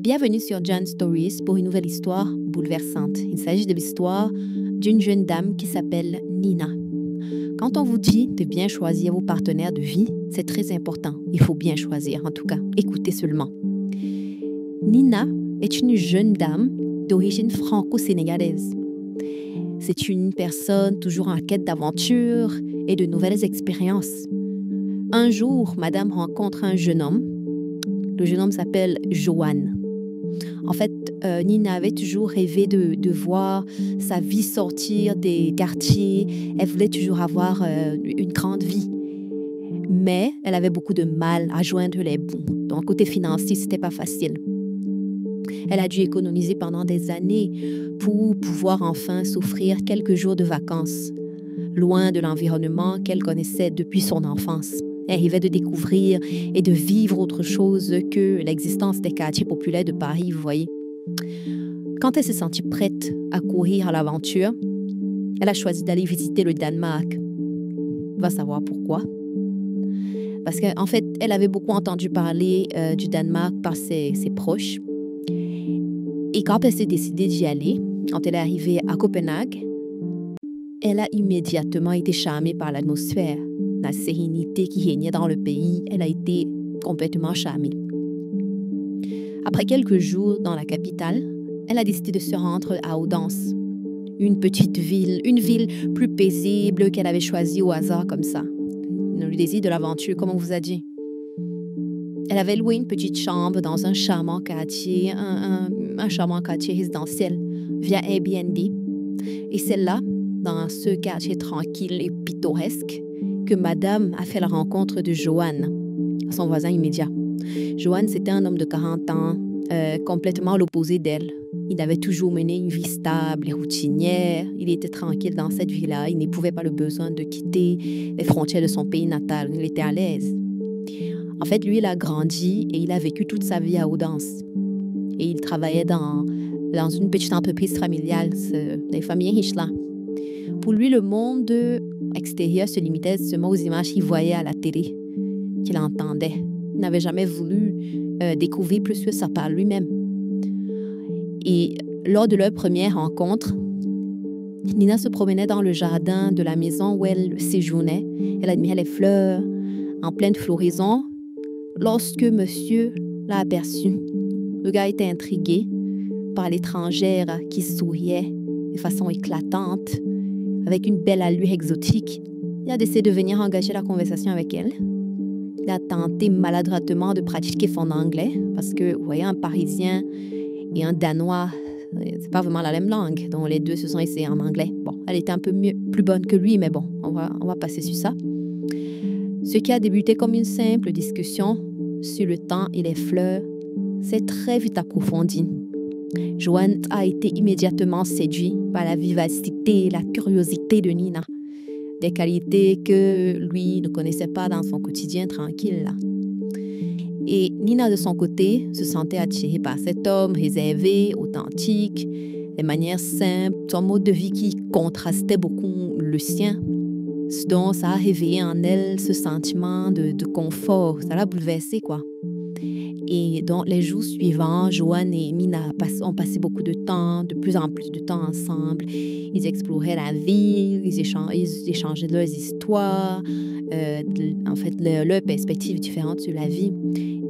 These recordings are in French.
Bienvenue sur John Stories pour une nouvelle histoire bouleversante. Il s'agit de l'histoire d'une jeune dame qui s'appelle Nina. Quand on vous dit de bien choisir vos partenaires de vie, c'est très important. Il faut bien choisir, en tout cas. Écoutez seulement. Nina est une jeune dame d'origine franco-sénégalaise. C'est une personne toujours en quête d'aventure et de nouvelles expériences. Un jour, madame rencontre un jeune homme. Le jeune homme s'appelle Johan. En fait, Nina avait toujours rêvé de voir sa vie sortir des quartiers. Elle voulait toujours avoir une grande vie. Mais elle avait beaucoup de mal à joindre les bouts. Donc, côté financier, c'était pas facile. Elle a dû économiser pendant des années pour pouvoir enfin s'offrir quelques jours de vacances, loin de l'environnement qu'elle connaissait depuis son enfance. Elle rêvait de découvrir et de vivre autre chose que l'existence des quartiers populaires de Paris, vous voyez. Quand elle s'est sentie prête à courir à l'aventure, elle a choisi d'aller visiter le Danemark. On va savoir pourquoi. Parce qu'en fait, elle avait beaucoup entendu parler du Danemark par ses proches. Et quand elle s'est décidée d'y aller, quand elle est arrivée à Copenhague, elle a immédiatement été charmée par l'atmosphère, la sérénité qui régnait dans le pays. Elle a été complètement charmée. Après quelques jours dans la capitale, elle a décidé de se rendre à Odense, une petite ville, une ville plus paisible qu'elle avait choisie au hasard comme ça. Le désir de l'aventure, comme on vous a dit. Elle avait loué une petite chambre dans un charmant quartier, un charmant quartier résidentiel via Airbnb. Et c'est là, dans ce quartier tranquille et pittoresque, que madame a fait la rencontre de Johan, son voisin immédiat. Johan, c'était un homme de 40 ans, complètement à l'opposé d'elle. Il avait toujours mené une vie stable et routinière. Il était tranquille dans cette vie-là. Il n'éprouvait pas le besoin de quitter les frontières de son pays natal. Il était à l'aise. En fait, lui, il a grandi et il a vécu toute sa vie à Odense. Et il travaillait dans une petite entreprise familiale, des familles riches là. Pour lui, le monde extérieur se limitait seulement aux images qu'il voyait à la télé, qu'il entendait. Il n'avait jamais voulu découvrir plus que ça par lui-même. Et lors de leur première rencontre, Nina se promenait dans le jardin de la maison où elle séjournait. Elle admirait les fleurs en pleine floraison. Lorsque monsieur l'a aperçue, le gars était intrigué par l'étrangère qui souriait de façon éclatante, avec une belle allure exotique. Il a décidé de venir engager la conversation avec elle. Il a tenté maladroitement de pratiquer son anglais, parce que, vous voyez, un Parisien et un Danois, c'est pas vraiment la même langue, donc les deux se sont essayés en anglais. Bon, elle était un peu plus bonne que lui, mais bon, on va passer sur ça. Ce qui a débuté comme une simple discussion sur le temps et les fleurs s'est très vite approfondi. Johan a été immédiatement séduit par la vivacité et la curiosité de Nina, des qualités que lui ne connaissait pas dans son quotidien tranquille là. Et Nina, de son côté, se sentait attirée par cet homme réservé, authentique, les manières simples, son mode de vie qui contrastait beaucoup le sien. Donc, ça a réveillé en elle ce sentiment de confort. Ça l'a bouleversée, quoi. Et donc, les jours suivants, Johan et Nina ont passé beaucoup de temps, de plus en plus de temps ensemble. Ils exploraient la ville, ils échangeaient leurs histoires, en fait, leurs perspectives différentes sur la vie.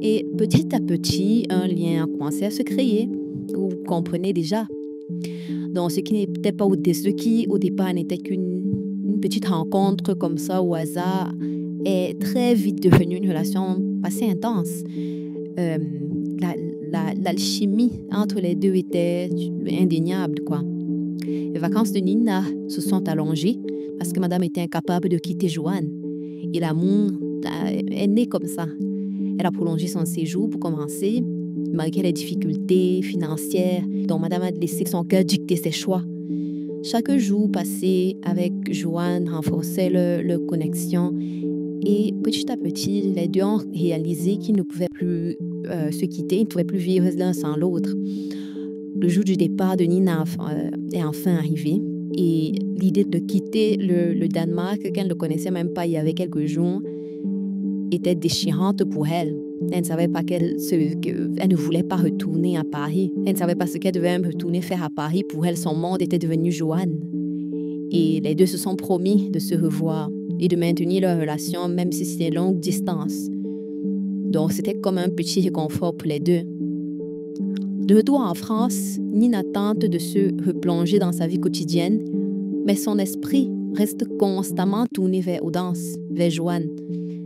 Et petit à petit, un lien a commencé à se créer. Vous comprenez déjà. Donc, ce qui au départ n'était qu'une petite rencontre comme ça au hasard est très vite devenue une relation assez intense. L'alchimie entre les deux était indéniable, quoi. Les vacances de Nina se sont allongées parce que madame était incapable de quitter Johan. Et l'amour est né comme ça. Elle a prolongé son séjour pour commencer, malgré les difficultés financières dont madame a laissé son cœur dicter ses choix. Chaque jour passé avec Johan renforçait leur connexion. Et petit à petit, les deux ont réalisé qu'ils ne pouvaient plus se quitter, ils ne pouvaient plus vivre l'un sans l'autre. Le jour du départ de Nina est enfin arrivé. Et l'idée de quitter le Danemark, qu'elle ne connaissait même pas il y avait quelques jours, était déchirante pour elle. Elle ne savait pas qu'elle ne voulait pas retourner à Paris. Elle ne savait pas ce qu'elle devait retourner faire à Paris. Pour elle, son monde était devenu Joanne. Et les deux se sont promis de se revoir et de maintenir leur relation, même si c'était longue distance. Donc, c'était comme un petit réconfort pour les deux. De retour en France, Nina tente de se replonger dans sa vie quotidienne, mais son esprit reste constamment tourné vers Audence, vers Joanne.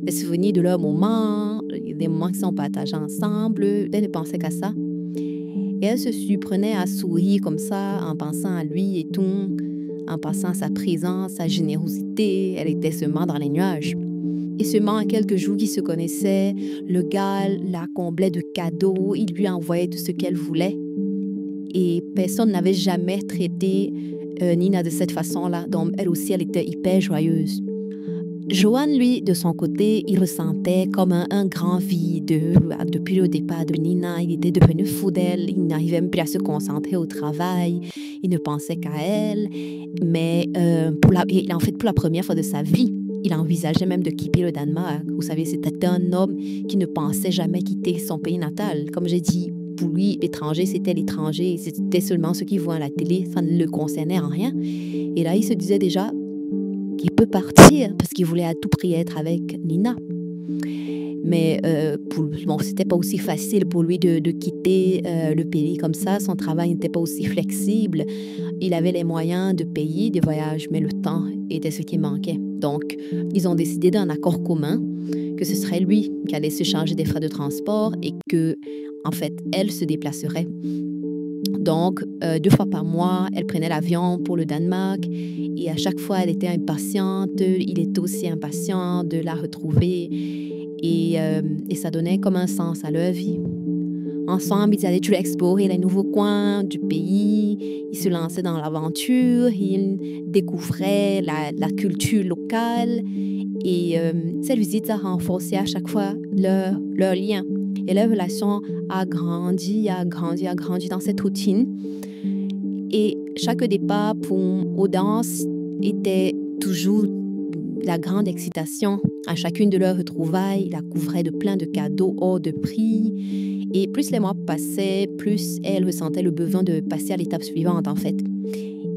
Les souvenirs de leurs moments, des moments qu'ils ont partagés ensemble, elle ne pensait qu'à ça. Et elle se surprenait à sourire comme ça, en pensant à lui et tout, en pensant à sa présence, sa générosité. Elle était seulement dans les nuages. Et seulement en quelques jours qu'ils se connaissaient, le gars la comblait de cadeaux, il lui envoyait tout ce qu'elle voulait. Et personne n'avait jamais traité Nina de cette façon-là. Donc elle aussi, elle était hyper joyeuse. Joanne, lui, de son côté, il ressentait comme un grand vide. Depuis le départ de Nina, il était devenu fou d'elle. Il n'arrivait même plus à se concentrer au travail. Il ne pensait qu'à elle. Mais pour la première fois de sa vie, il envisageait même de quitter le Danemark. Vous savez, c'était un homme qui ne pensait jamais quitter son pays natal. Comme j'ai dit, pour lui, l'étranger, c'était l'étranger. C'était seulement ce qu'il voit à la télé. Ça ne le concernait en rien. Et là, il se disait déjà qu'il peut partir parce qu'il voulait à tout prix être avec Nina. Mais c'était pas aussi facile pour lui de quitter le pays comme ça. Son travail n'était pas aussi flexible. Il avait les moyens de payer des voyages, mais le temps était ce qui manquait. Donc, ils ont décidé d'un accord commun que ce serait lui qui allait se charger des frais de transport et que, en fait, elle se déplacerait. Donc, 2 fois par mois, elle prenait l'avion pour le Danemark et à chaque fois, elle était impatiente. Il était aussi impatient de la retrouver et ça donnait comme un sens à leur vie. Ensemble, ils allaient toujours explorer les nouveaux coins du pays. Ils se lançaient dans l'aventure. Ils découvraient la culture locale. Et cette visite a renforcé à chaque fois leur lien. Et leur relation a grandi dans cette routine. Et chaque départ pour Audence était toujours la grande excitation. À chacune de leurs retrouvailles, la couvrait de plein de cadeaux hors de prix. Et plus les mois passaient, plus elle ressentait le besoin de passer à l'étape suivante, en fait.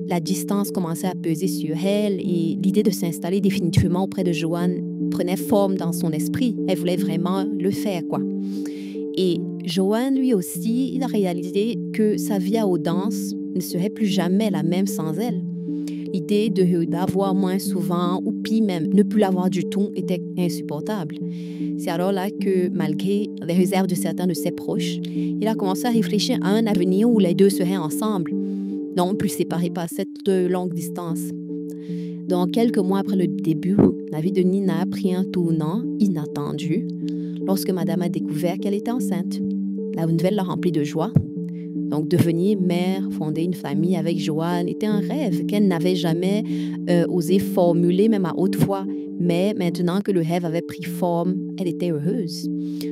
La distance commençait à peser sur elle et l'idée de s'installer définitivement auprès de Joanne prenait forme dans son esprit. Elle voulait vraiment le faire, quoi. Et Joanne, lui aussi, il a réalisé que sa vie à Audence ne serait plus jamais la même sans elle. L'idée d'avoir moins souvent, ou pire même, ne plus l'avoir du tout, était insupportable. C'est alors là que, malgré les réserves de certains de ses proches, il a commencé à réfléchir à un avenir où les deux seraient ensemble, non plus séparés par cette longue distance. Donc, quelques mois après le début, la vie de Nina a pris un tournant inattendu lorsque Madame a découvert qu'elle était enceinte. La nouvelle l'a remplie de joie. Donc, devenir mère, fonder une famille avec Joanne était un rêve qu'elle n'avait jamais osé formuler, même à haute voix. Mais maintenant que le rêve avait pris forme, elle était heureuse.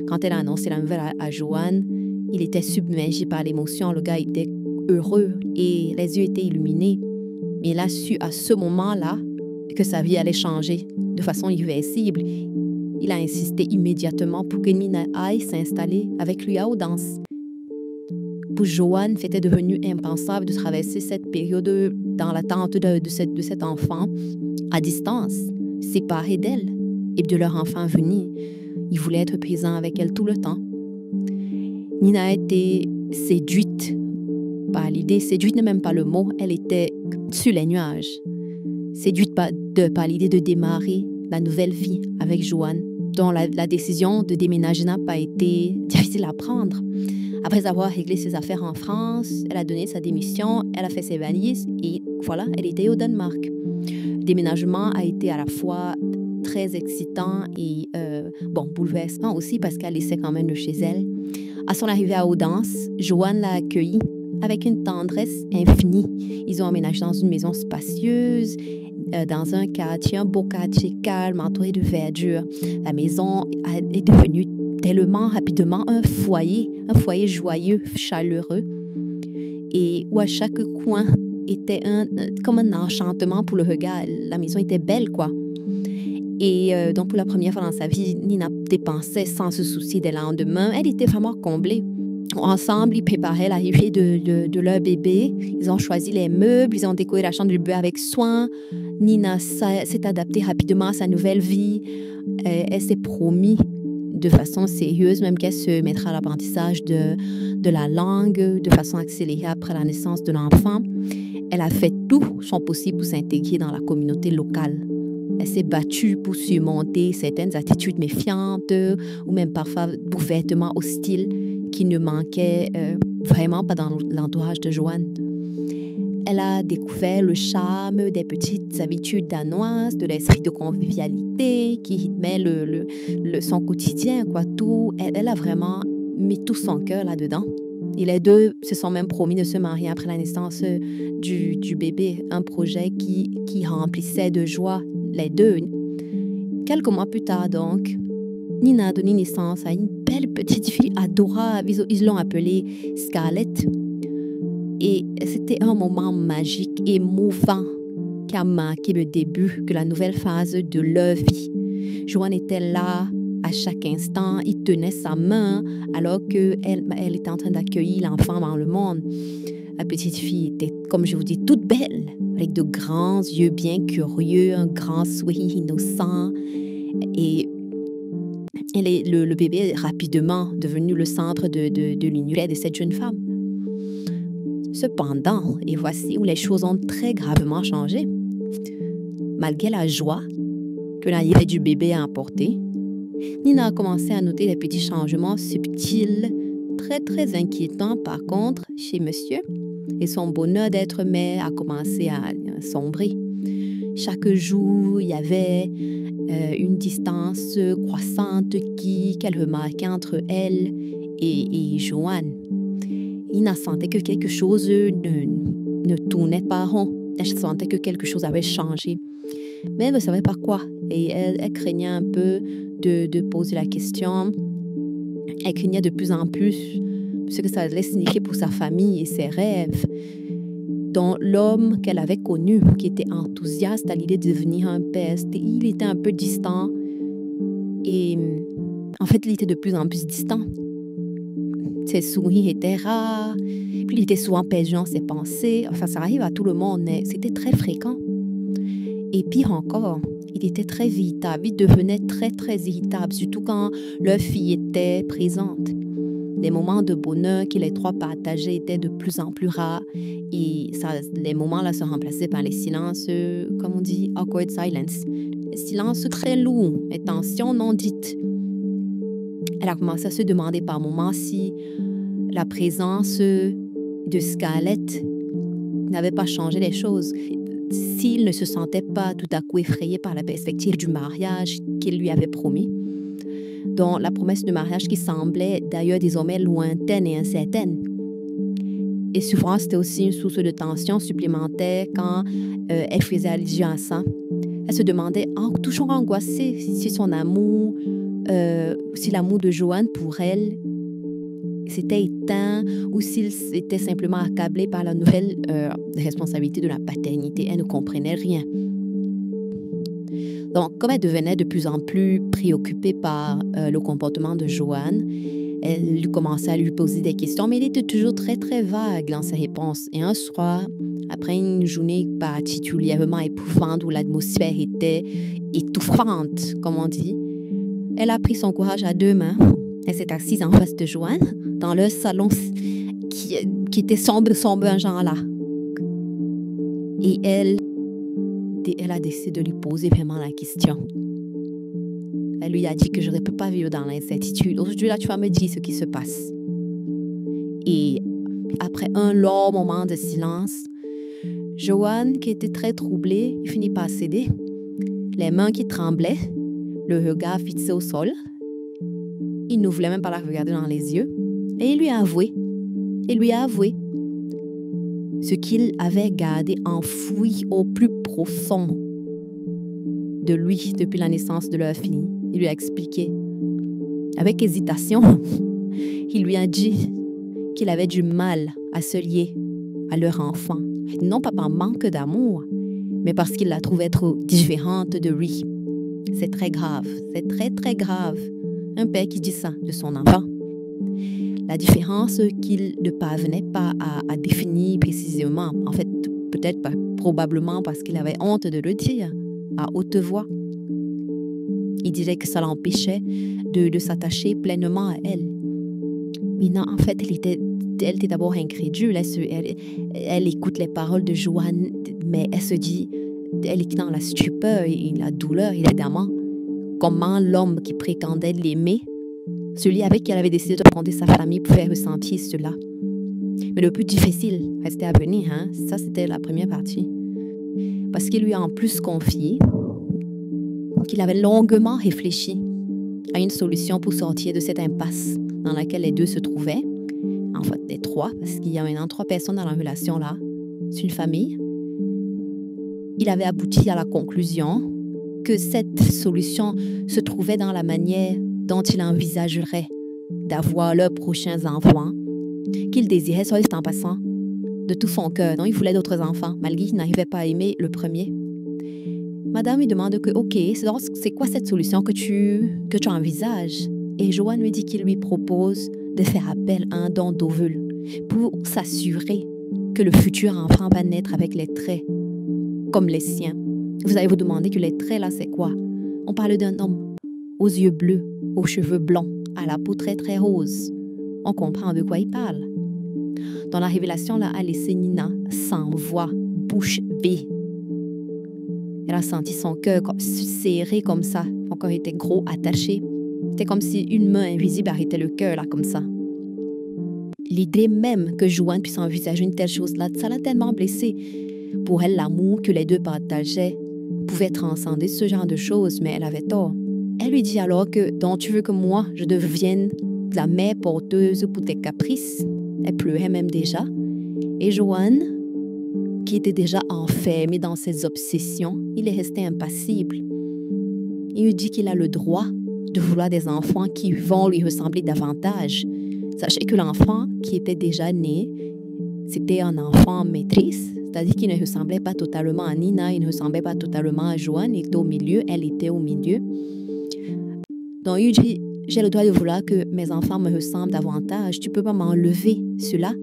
Quand elle a annoncé la nouvelle à Joanne, il était submergé par l'émotion. Le gars était heureux et les yeux étaient illuminés. Mais il a su à ce moment-là que sa vie allait changer de façon irréversible. Il a insisté immédiatement pour que Nina aille s'installer avec lui à Audence. Pour Joanne, c'était devenu impensable de traverser cette période dans l'attente de cet enfant à distance, séparé d'elle et de leur enfant venu. Il voulait être présent avec elle tout le temps. Nina a été séduite par l'idée, séduite n'est même pas le mot, elle était sur les nuages, séduite par l'idée de démarrer la nouvelle vie avec Joanne, dont la décision de déménager n'a pas été difficile à prendre. Après avoir réglé ses affaires en France, elle a donné sa démission, elle a fait ses valises et voilà, elle était au Danemark. Le déménagement a été à la fois très excitant et bouleversant aussi parce qu'elle laissait quand même de chez elle. À son arrivée à Audence, Joanne l'a accueillie avec une tendresse infinie. Ils ont emménagé dans une maison spacieuse, dans un beau quartier calme, entouré de verdure. La maison est devenue tellement rapidement un foyer joyeux, chaleureux, et où à chaque coin était comme un enchantement pour le regard. La maison était belle, quoi. Et donc, pour la première fois dans sa vie, Nina dépensait sans se soucier des lendemains. Elle était vraiment comblée. Ensemble, ils préparaient l'arrivée de leur bébé. Ils ont choisi les meubles, ils ont décoré la chambre du bébé avec soin. Nina s'est adaptée rapidement à sa nouvelle vie. Elle s'est promis de façon sérieuse, même qu'elle se mettra à l'apprentissage de la langue de façon accélérée après la naissance de l'enfant. Elle a fait tout son possible pour s'intégrer dans la communauté locale. Elle s'est battue pour surmonter certaines attitudes méfiantes ou même parfois ouvertement hostiles qui ne manquaient vraiment pas dans l'entourage de Joanne. Elle a découvert le charme des petites habitudes danoises, de l'esprit de convivialité qui rythmait son quotidien, quoi. Tout, elle a vraiment mis tout son cœur là-dedans. Et les deux se sont même promis de se marier après la naissance du bébé, un projet qui remplissait de joie les deux. Quelques mois plus tard, donc, Nina a donné naissance à une belle petite fille adorable. Ils l'ont appelée Scarlett. Et c'était un moment magique, émouvant, qui a marqué le début de la nouvelle phase de leur vie. Joanne était là à chaque instant, il tenait sa main alors qu'elle était en train d'accueillir l'enfant dans le monde. La petite fille était, comme je vous dis, toute belle, avec de grands yeux bien curieux, un grand sourire innocent. Et le bébé est rapidement devenu le centre de l'univers de cette jeune femme. Cependant, et voici où les choses ont très gravement changé. Malgré la joie que l'arrivée du bébé a apportée, Nina a commencé à noter des petits changements subtils, très très inquiétants par contre, chez monsieur. Et son bonheur d'être mère a commencé à sombrer. Chaque jour, il y avait une distance croissante qu'elle remarquait entre elle et Joanne. Nina sentait que quelque chose ne tournait pas rond. Elle sentait que quelque chose avait changé. Mais elle ne savait pas quoi. Et elle craignait un peu de poser la question. Elle craignait de plus en plus ce que ça allait signifier pour sa famille et ses rêves. Dont l'homme qu'elle avait connu, qui était enthousiaste à l'idée de devenir un père, il était un peu distant. Et en fait, il était de plus en plus distant. Ses sourires étaient rares, puis il était souvent perdu dans ses pensées. Enfin, ça arrive à tout le monde, mais c'était très fréquent. Et pire encore, il était très irritable. Il devenait très, très irritable, surtout quand leur fille était présente. Les moments de bonheur que les trois partageaient étaient de plus en plus rares. Et les moments-là se remplaçaient par les silences, comme on dit, awkward silence. Les silences très lourds, les tensions non dites. Elle a commencé à se demander par moments si la présence de Scarlett n'avait pas changé les choses. S'il ne se sentait pas tout à coup effrayé par la perspective du mariage qu'il lui avait promis, dont la promesse de mariage qui semblait d'ailleurs désormais lointaine et incertaine. Et souvent, c'était aussi une source de tension supplémentaire quand elle faisait allusion à ça. Elle se demandait, toujours angoissée, si son amour, si l'amour de Joanne pour elle s'était éteint ou s'il était simplement accablé par la nouvelle responsabilité de la paternité. Elle ne comprenait rien. Donc, comme elle devenait de plus en plus préoccupée par le comportement de Joanne, elle commençait à lui poser des questions, mais il était toujours très, très vague dans ses réponses. Et un soir, après une journée particulièrement éprouvante où l'atmosphère était étouffante, comme on dit, elle a pris son courage à deux mains. Elle s'est assise en face de Joanne, dans leur salon qui était sombre, un genre là. Et elle a décidé de lui poser vraiment la question. Elle lui a dit que je ne peux pas vivre dans l'incertitude. Aujourd'hui, là, tu vas me dire ce qui se passe. Et après un long moment de silence, Joanne, qui était très troublée, finit par céder. Les mains qui tremblaient, le regard fixé au sol. Il ne voulait même pas la regarder dans les yeux. Et il lui a avoué ce qu'il avait gardé enfoui au plus profond de lui depuis la naissance de leur fille. Il lui a expliqué. Avec hésitation, il lui a dit qu'il avait du mal à se lier à leur enfant. Non pas par manque d'amour, mais parce qu'il la trouvait trop différente de lui. C'est très grave, c'est très très grave. Un père qui dit ça de son enfant. La différence qu'il ne parvenait pas à définir précisément, en fait, peut-être pas, probablement parce qu'il avait honte de le dire à haute voix. Il disait que ça l'empêchait de s'attacher pleinement à elle. Nina, en fait, elle était d'abord incrédule. Elle écoute les paroles de Joanne, mais elle se dit, elle est dans la stupeur et la douleur, évidemment. Comment l'homme qui prétendait l'aimer, celui avec qui elle avait décidé de fonder sa famille, pouvait ressentir cela. Mais le plus difficile restait à venir. Ça, c'était la première partie. Parce qu'il lui a en plus confié qu'il avait longuement réfléchi à une solution pour sortir de cette impasse dans laquelle les deux se trouvaient. En fait, les trois, parce qu'il y a maintenant 3 personnes dans la relation là. C'est une famille. Il avait abouti à la conclusion que cette solution se trouvait dans la manière dont il envisagerait d'avoir leurs prochains enfants, qu'il désirait, soit en passant, de tout son cœur. Donc, il voulait d'autres enfants, malgré qu'il n'arrivait pas à aimer le premier. Madame lui demande que, OK, c'est quoi cette solution que tu envisages? Et Joanne lui dit qu'il lui propose de faire appel à un don d'ovule pour s'assurer que le futur enfant va naître avec les traits comme les siens. Vous allez vous demander que les traits là, c'est quoi? On parle d'un homme aux yeux bleus, aux cheveux blancs, à la peau très très rose. On comprend de quoi il parle. Dans la révélation là, a laissé Nina sans voix, bouche bée. Elle a senti son cœur serré comme ça. Son cœur était gros, attaché. C'était comme si une main invisible arrêtait le cœur là, comme ça. L'idée même que Joanne puisse envisager une telle chose-là, ça l'a tellement blessée. Pour elle, l'amour que les deux partageaient pouvait transcender ce genre de choses, mais elle avait tort. Elle lui dit alors que donc tu veux que moi, je devienne la mère porteuse pour tes caprices. Elle pleurait même déjà. Et Joanne, qui était déjà enfermée dans ses obsessions, il est resté impassible. Il lui dit qu'il a le droit de vouloir des enfants qui vont lui ressembler davantage. Sachez que l'enfant qui était déjà né, c'était un enfant maîtrise, c'est-à-dire qu'il ne ressemblait pas totalement à Nina, il ne ressemblait pas totalement à Joanne, il était au milieu, elle était au milieu. Donc il dit, j'ai le droit de vouloir que mes enfants me ressemblent davantage, tu ne peux pas m'enlever cela.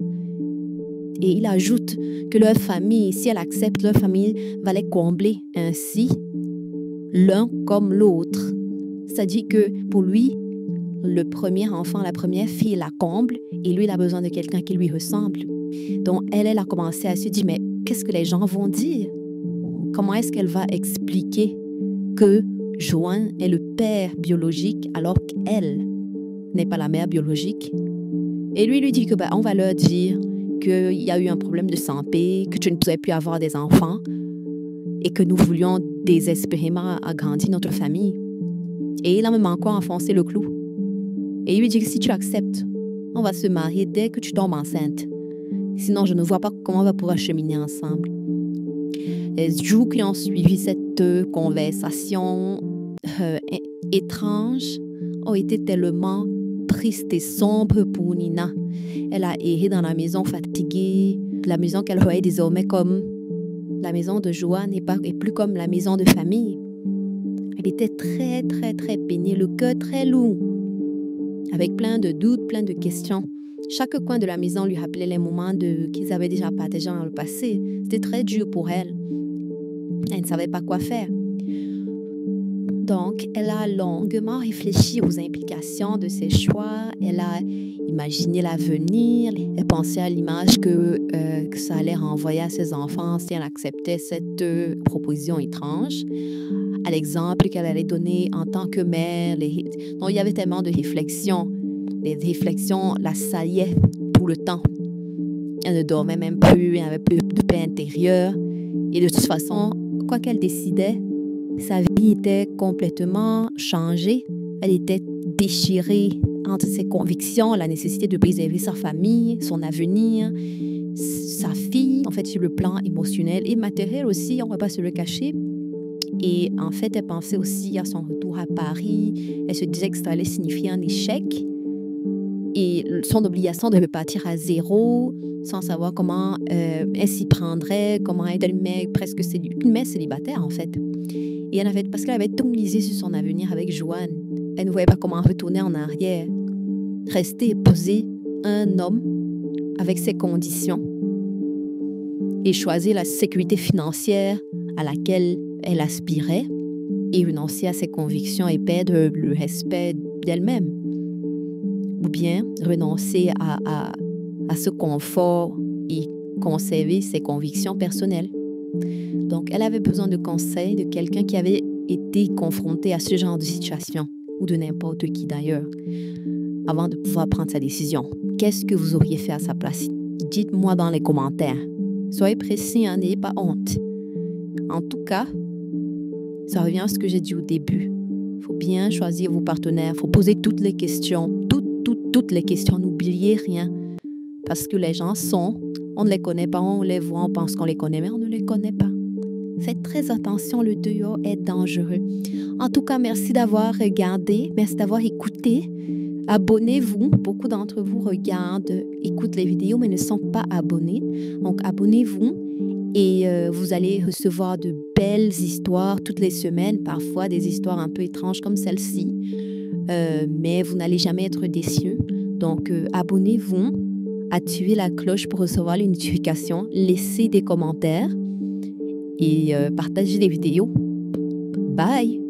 Et il ajoute que leur famille, si elle accepte, leur famille va les combler ainsi, l'un comme l'autre. C'est-à-dire que pour lui, le premier enfant, la première fille la comble et lui, il a besoin de quelqu'un qui lui ressemble. Donc, elle a commencé à se dire, mais qu'est-ce que les gens vont dire? Comment est-ce qu'elle va expliquer que Joanne est le père biologique alors qu'elle n'est pas la mère biologique? Et lui dit que on va leur dire qu'il y a eu un problème de santé, que tu ne pourrais plus avoir des enfants et que nous voulions désespérément agrandir notre famille. Et il a même encore enfoncé le clou. Et il lui dit que si tu acceptes, on va se marier dès que tu tombes enceinte. Sinon, je ne vois pas comment on va pouvoir cheminer ensemble. Les jours qui ont suivi cette conversation étrange ont été tellement tristes et sombres pour Nina. Elle a erré dans la maison fatiguée, la maison qu'elle voyait désormais comme la maison de Joanne et plus comme la maison de famille. Elle était très, très, très peinée, le cœur très lourd, avec plein de doutes, plein de questions. Chaque coin de la maison lui rappelait les moments qu'ils avaient déjà partagés dans le passé. C'était très dur pour elle. Elle ne savait pas quoi faire. Donc, elle a longuement réfléchi aux implications de ses choix. Elle a imaginé l'avenir. Elle pensait à l'image que ça allait renvoyer à ses enfants si elle acceptait cette proposition étrange. À l'exemple qu'elle allait donner en tant que mère. Donc, il y avait tellement de réflexions. Les réflexions l'assaillaient tout le temps. Elle ne dormait même plus, elle n'avait plus de paix intérieure. Et de toute façon, quoi qu'elle décidait, sa vie était complètement changée. Elle était déchirée entre ses convictions, la nécessité de préserver sa famille, son avenir, sa fille, en fait, sur le plan émotionnel et matériel aussi, on ne va pas se le cacher. Et en fait, elle pensait aussi à son retour à Paris. Elle se disait que ça allait signifier un échec. Et son obligation de repartir à zéro, sans savoir comment elle s'y prendrait, comment être une mère célibataire en fait. Et parce qu'elle avait tout misé sur son avenir avec Joanne. Elle ne voyait pas comment retourner en arrière. Rester et poser un homme avec ses conditions et choisir la sécurité financière à laquelle elle aspirait et renoncer à ses convictions et perdre le respect d'elle-même. Ou bien renoncer à ce confort et conserver ses convictions personnelles. Donc, elle avait besoin de conseils de quelqu'un qui avait été confronté à ce genre de situation, ou de n'importe qui d'ailleurs, avant de pouvoir prendre sa décision. Qu'est-ce que vous auriez fait à sa place? Dites-moi dans les commentaires. Soyez précis, hein, n'ayez pas honte. En tout cas, ça revient à ce que j'ai dit au début. Il faut bien choisir vos partenaires, il faut poser toutes les questions, toutes les questions, n'oubliez rien. Parce que les gens on ne les connaît pas, on les voit, on pense qu'on les connaît, mais on ne les connaît pas. Faites très attention, le dehors est dangereux. En tout cas, merci d'avoir regardé, merci d'avoir écouté. Abonnez-vous. Beaucoup d'entre vous regardent, écoutent les vidéos, mais ne sont pas abonnés. Donc, abonnez-vous et vous allez recevoir de belles histoires toutes les semaines, parfois des histoires un peu étranges comme celle-ci. Mais vous n'allez jamais être déçus. Donc, abonnez-vous, activez la cloche pour recevoir les notifications, laissez des commentaires et partagez les vidéos. Bye!